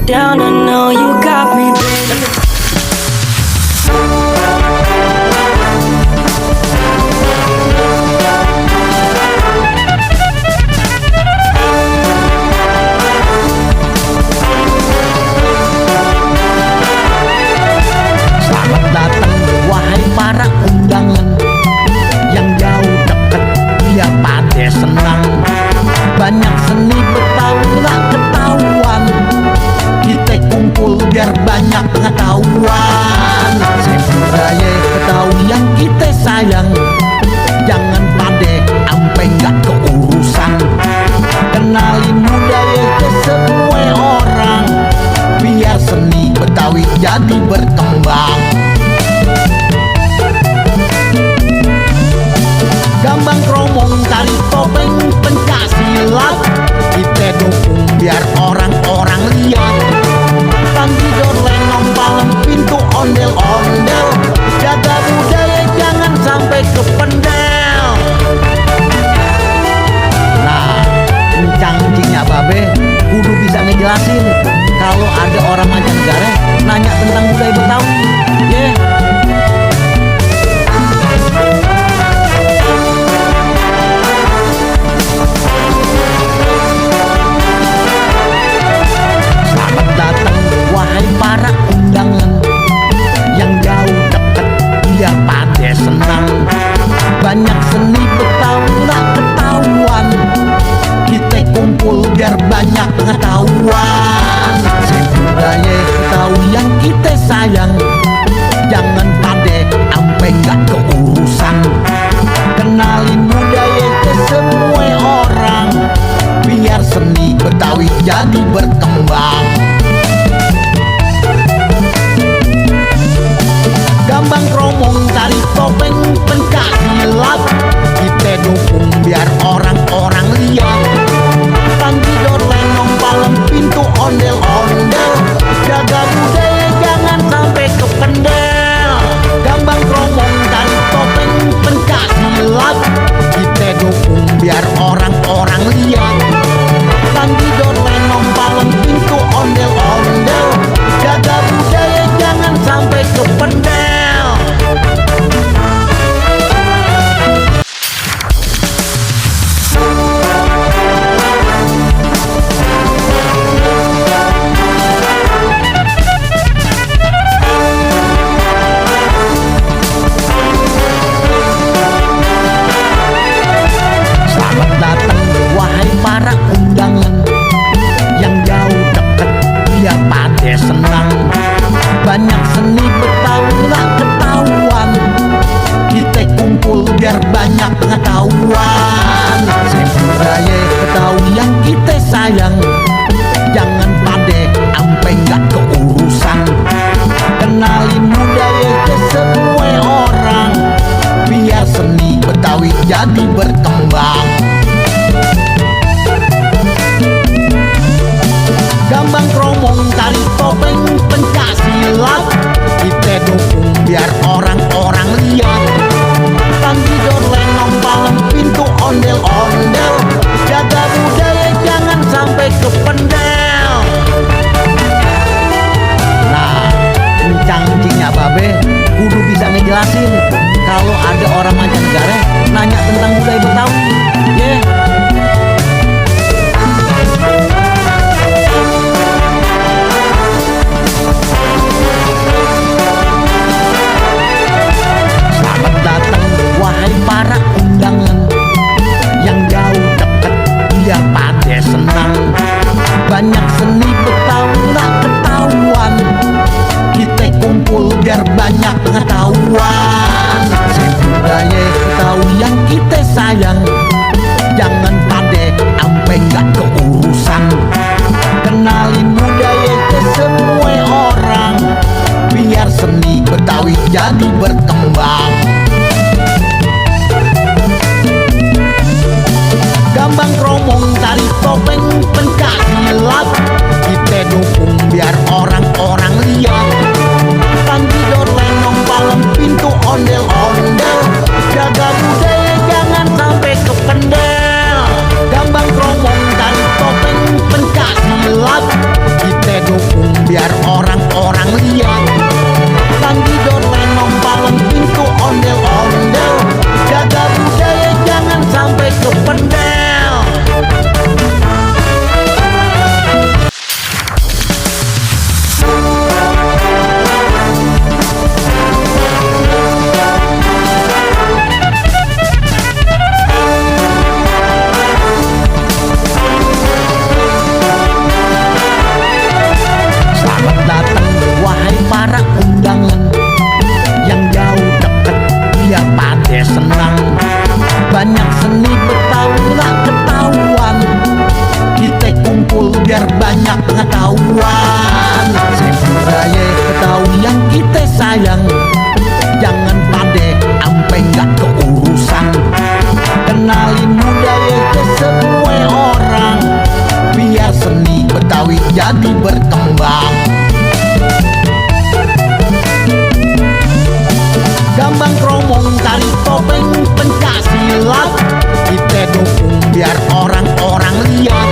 down, I know you got me, baby. Selamat datang wahai para undangan yang jauh dekat, biar pada senang. Banyak seni Betawi lah ketahuan, kita kumpul biar banyak pengetahuan. Budaya Betawi yang kita sayang, jangan pade ampe nggak keurusan. Kenalin budaya ke semua orang, biar seni Betawi jadi berkembang. Gambang kromong, tari topeng, pencaksilat, kita dukung biar orang-orang lihat. Tanggidor, lenong, palem, pintu, ondel-ondel, jaga budaya jangan sampai kependel. Nah, encang-encingnya babe kudu bisa ngejelasin kalau ada orang mancanegara nanya tentang budaya Betawi, yeah. Para undangan yang jauh dekat, biar pada senang. Banyak seni Betawi lah ketahuan, kita kumpul biar banyak pengetahuan. Budaya Betawi yang kita sayang, jangan pade ampe nggak keurusan. Kenalin budaya ke semua orang, biar seni Betawi jadi berkembang. Gambang kromong, tari topeng, pencaksilat, kita dukung biar orang-orang lihat. Tanggidor, lenong, palem, pintu, ondel-ondel, jaga budaya jangan sampai kependel. Gambang kromong, tari topeng, pencaksilat, kita dukung biar orang-orang lihat. Tanggidor, lenong, palem, pintu, ondel-ondel, jaga budaya jangan sampai kependel. Selamat datang wahai para undangan yang jauh dekat, biar pada senang. Banyak seni Betawi lah ketahuan, kita kumpul biar banyak pengetahuan. Budaya Betawi yang kita sayang, jangan pade ampe nggak keurusan. Kenalin budaya ke semua orang, biar seni Betawi jadi berkembang. Gambang kromong, tari topeng, pencaksilat, kita dukung biar orang-orang lihat. Tanggidor, lenong, palem, pintu, ondel-ondel, jaga budaya jangan sampai kependel. Nah, encang-encingnya babe kudu bisa ngejelasin kalau ada orang mancanegara nanya tentang budaya Betawi, yeah. Selamat datang wahai para undangan yang jauh dekat, biar pada senang. Banyak seni Betawi lah ketahuan, kita kumpul biar banyak pengetahuan. Budaya Betawi yang kita sayang, jangan pade ampe nggak keurusan. Kenalin budaya ke semua orang, biar seni Betawi jadi berkembang. Gambang kromong, tari topeng, pencaksilat, kita dukung biar orang-orang lihat. Tanggidor, lenong, palem, pintu, ondel-ondel, jaga budaya jangan sampai pada senang. Banyak seni Betawi gak ketahuan, kita kumpul biar banyak pengetahuan. Budaya Betawi yang kita sayang, jangan pade ampe gak keurusan. Kenalin budaya ke semua orang, biar seni Betawi jadi berkembang. Gambang kromong, tari topeng, pencak silat, kita dukung biar orang-orang lihat.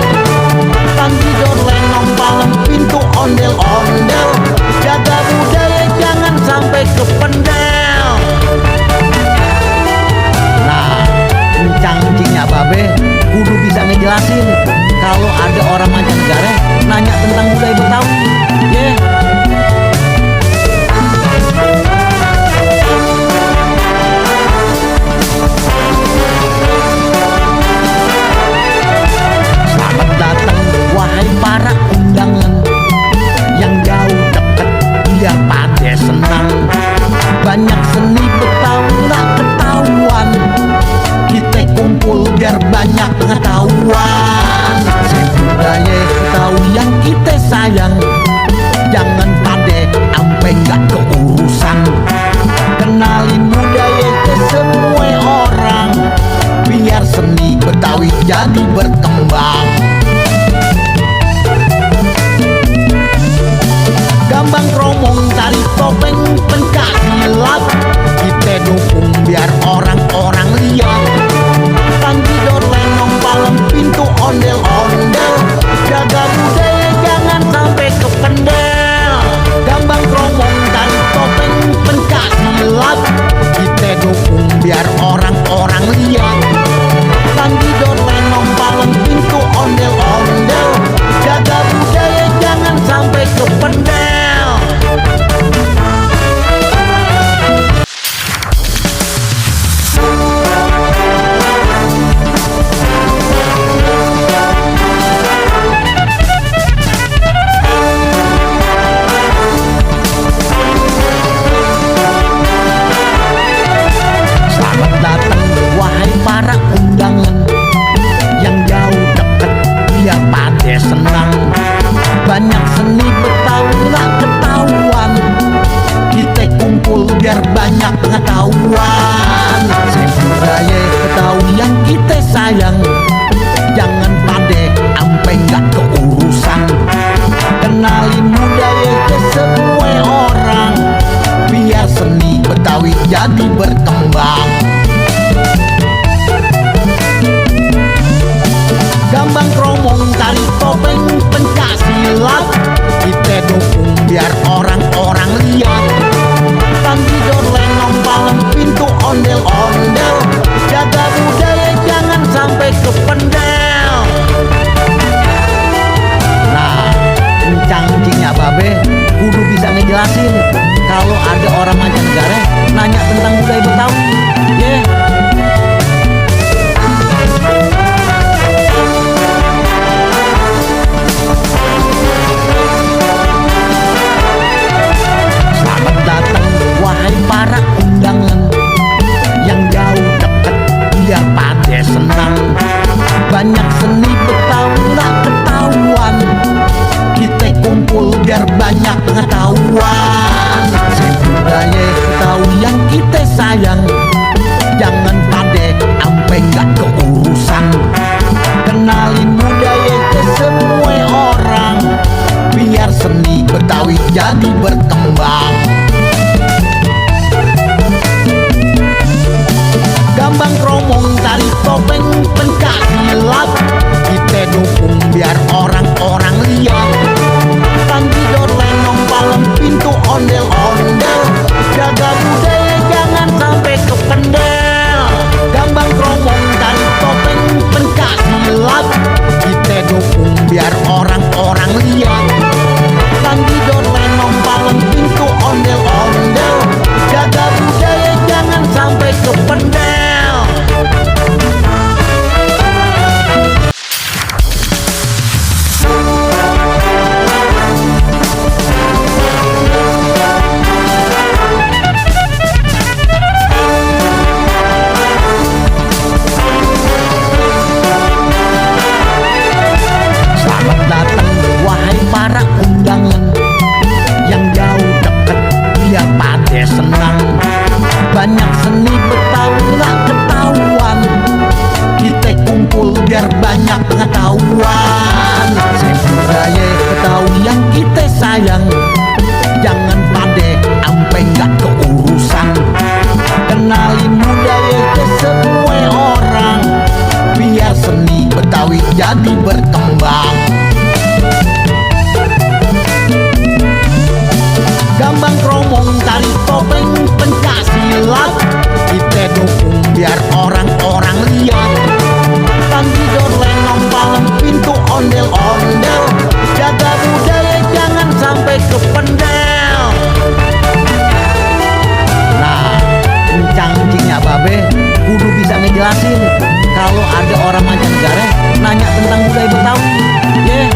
Tangkidor, lenong, palem, pintu, ondel-ondel, jaga budaya jangan sampai kependel. Nah, kencang-kencingnya babe kudu bisa ngejelasin kalau ada orang mancanegara nanya tentang budaya Betawi. Yeah. Selamat datang wahai para undangan yang jauh dekat, biar pada senang. Banyak seni Betawi gak ketahuan, kita kumpul biar banyak pengetahuan. Budaya Betawi yang kita sayang, jangan pade ampe gak keurusan. Kenalin budaya ke semua orang, biar seni Betawi jadi berkembang. Gambang kromong, tari topeng, pencak silat, kita dukung biar orang-orang lihat. Tangkidor, lenong, palem, pintu, ondel-ondel, jaga budaya jangan sampai kependel. Gambang kromong, tari topeng, pencak silat, kita dukung biar orang-orang lihat. Tangkidor, lenong, palem, pintu, ondel-ondel, jaga budaya jangan sampai kependel. Selamat datang wahai para undangan yang jauh dekat, biar pada senang. Banyak seni Betawi gak ketahuan, kita kumpul biar banyak pengetahuan. Budaya Betawi yang kita sayang, jangan pade ampe gak keurusan. Kenalin budaya ke semua orang, biar seni Betawi jadi berkembang. Gambang kromong, tari topeng, pencak silat, kita dukung biar orang-orang lihat. Tangkidor, lenong, palem, pintu, ondel-ondel, jaga budaya jangan sampai kependel. Nah, kencang-kencingnya babe kudu bisa ngejelasin kalau ada orang mancanegara nanya tentang budaya Betawi. Yeah. Selamat datang wahai para undangan yang jauh dekat, biar pada senang. Banyak seni Betawi gak ketahuan, kita kumpul biar banyak pengetahuan. Budaya Betawi yang kita sayang, jangan pade ampe gak keurusan. Kenalin budaya ke semua orang, biar seni Betawi jadi berkembang. Gambang kromong, tari topeng, pencak silat, kita dukung biar orang-orang lihat. Tangkidor, lenong, palem, pintu, ondel-ondel, jaga budaya jangan sampai kependel. Gambang kromong, tari topeng, pencak silat, kita dukung biar orang-orang lihat. Tangkidor, lenong, palem, pintu, ondel-ondel, jaga budaya jangan sampai kependel. kenalin budaya ke semua orang, biar seni Betawi jadi berkembang. Gambang kromong, tari topeng, pencaksilat, kita dukung biar orang-orang lihat. Tanggidor, lenong, palem, pintu, ondel-ondel, jaga budaya jangan sampai kependel. Nah, encang-encingnya babe kudu bisa ngejelasin kalau ada orang mancanegara nanya tentang budaya Betawi, yeah.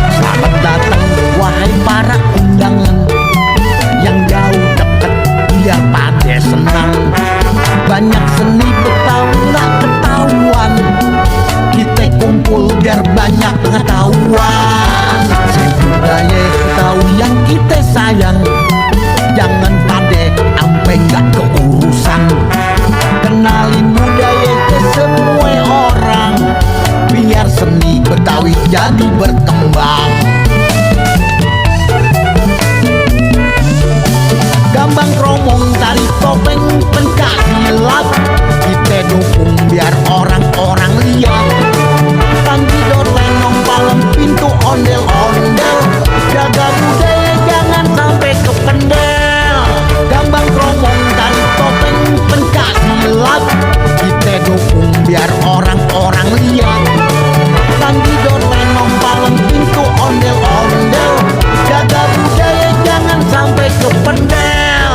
Selamat datang wahai para undangan yang jauh deket, biar pada senang. Banyak seni Betawi nggak ketahuan, kita kumpul biar banyak pengetahuan. Budaya Betawi yang kita sayang, jangan pade ampe nggak keurusan. Kenalin budaya ke semua orang, biar seni Betawi jadi berkembang. Gambang kromong, tari topeng, pencaksilat, kita dukung biar orang-orang lihat. Tanggidor, lenong, palem, pintu, ondel-ondel, jaga budaya jangan sampai kependel. Gambang kromong, tari topeng, pencaksilat, kita dukung biar orang-orang lihat. Tanggidor, lenong, palem, pintu, ondel-ondel, jaga budaya jangan sampai kependel.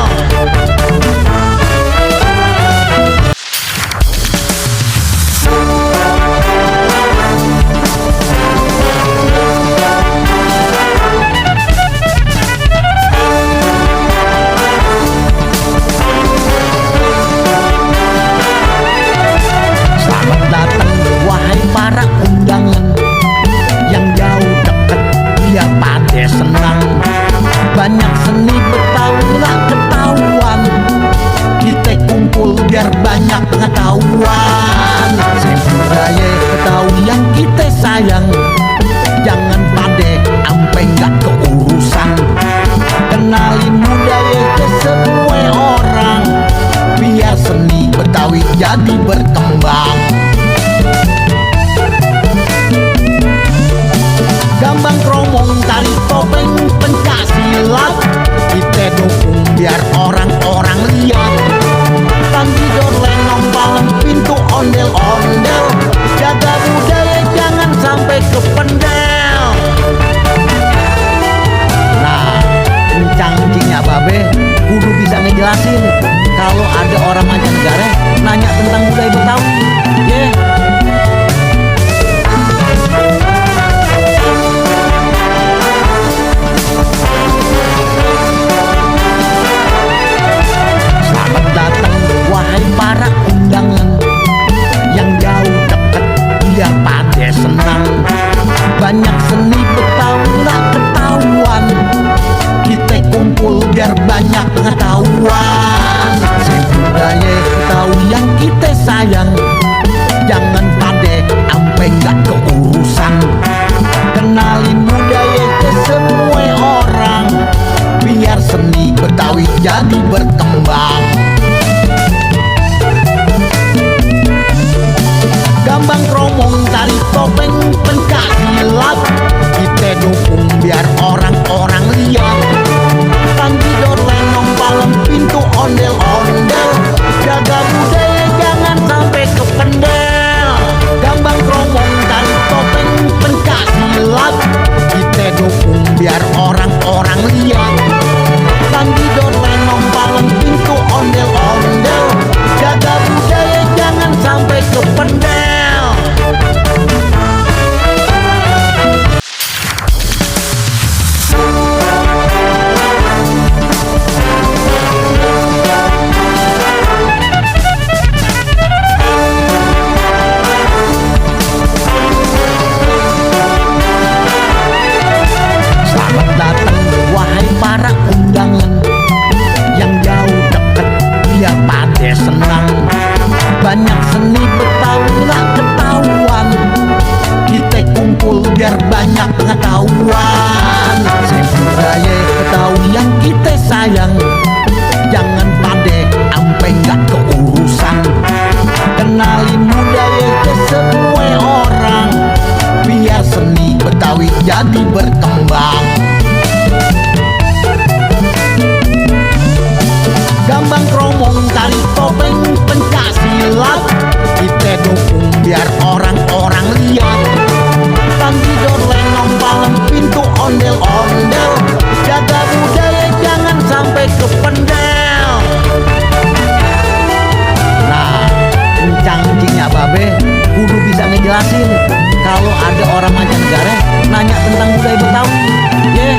Selamat datang wahai para undangan yang jauh deket, biar pada senang. Banyak seni Betawi nggak ketahuan, kita kumpul biar banyak pengetahuan. Budaya Betawi yang kita sayang, jangan pade ampe nggak keurusan. Kenalin budaya ke semua orang, biar seni Betawi jadi berkembang. Gambang kromong, tari topeng, pencaksilat, kita dukung biar orang-orang lihat. Tanggidor, lenong, palem, pintu, ondel-ondel, jaga budaya jangan sampai kependel. Nah, encang-encingnya babe kudu bisa ngejelasin kalau ada orang mancanegara nanya tentang budaya Betawi, jadi berkembang. Gambang kromong tari topeng pencak silat, kita dukung biar orang-orang lihat. Tanggidor lenong palem pintu ondel-ondel, jaga budaya jangan sampai kependel. Nah, kencang-kencingnya babe kudu bisa ngejelasin kalau ada orang mancanegara nanya tentang budaya Betawi. Yeah.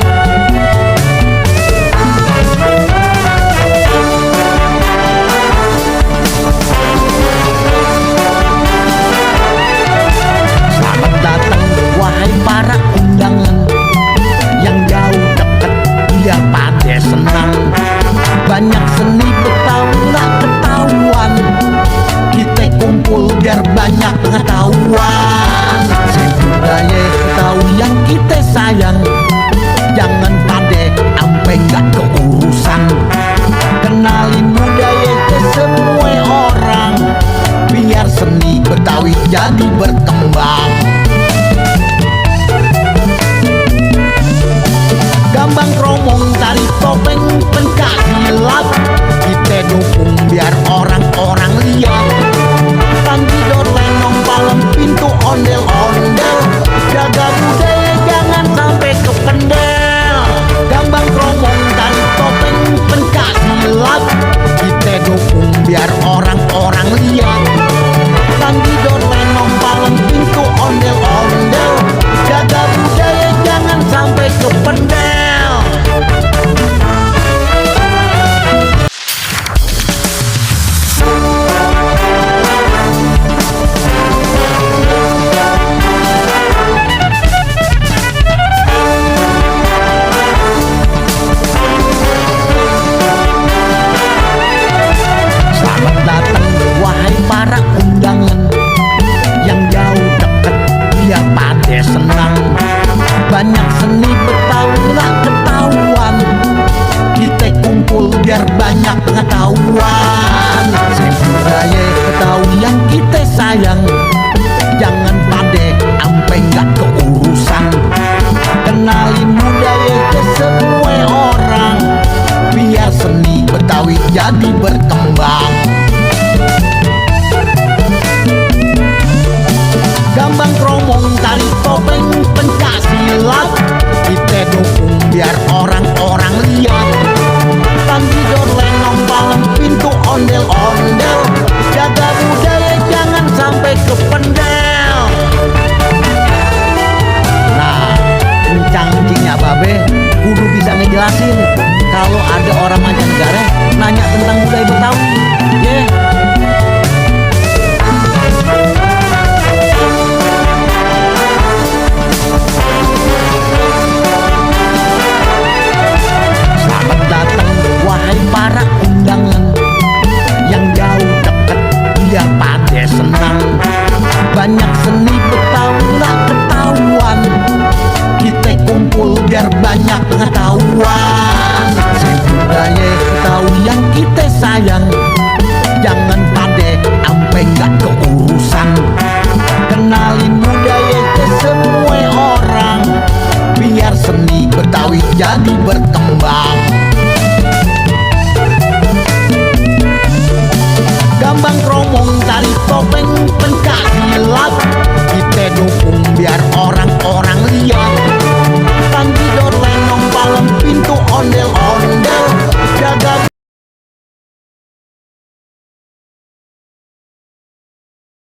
Selamat datang wahai para undangan yang jauh deket biar pada senang. Banyak seni Betawi nggak ketahuan, kita kumpul biar banyak pengetahuan. Budaya Betawi yang kita sayang, jangan pade ampe nggak keurusan. Kenalin budaya ke semua orang, biar seni Betawi jadi berkembang. Gambang kromong tari topeng pencak silat, kita dukung biar orang-orang lihat. Tanggidor lenong palem pintu ondel-ondel, jaga budaya jangan sampai kependel. Gambang kromong tari topeng pencak silat, kita dukung biar orang-orang lihat. Tanggidor lenong palem pintu ondel-ondel, jaga budaya jangan sampai kependel. Selamat datang wahai para undangan yang jauh deket biar pada senang. Banyak seni Betawi nggak ketahuan, kita kumpul biar banyak pengetahuan. Budaya Betawi yang kita sayang, jangan pade ampe nggak keurusan. Kenalin budaya ke semua orang, biar seni Betawi jadi berkembang. Gambang kromong tari topeng pencak silat, kita dukung biar orang-orang lihat. Tanggidor lenong palem pintu ondel-ondel, jaga budaya jangan sampai kependel. Nah, kencang-kencingnya babe kudu bisa ngejelasin kalau ada orang mancanegara nanya tentang budaya Betawi.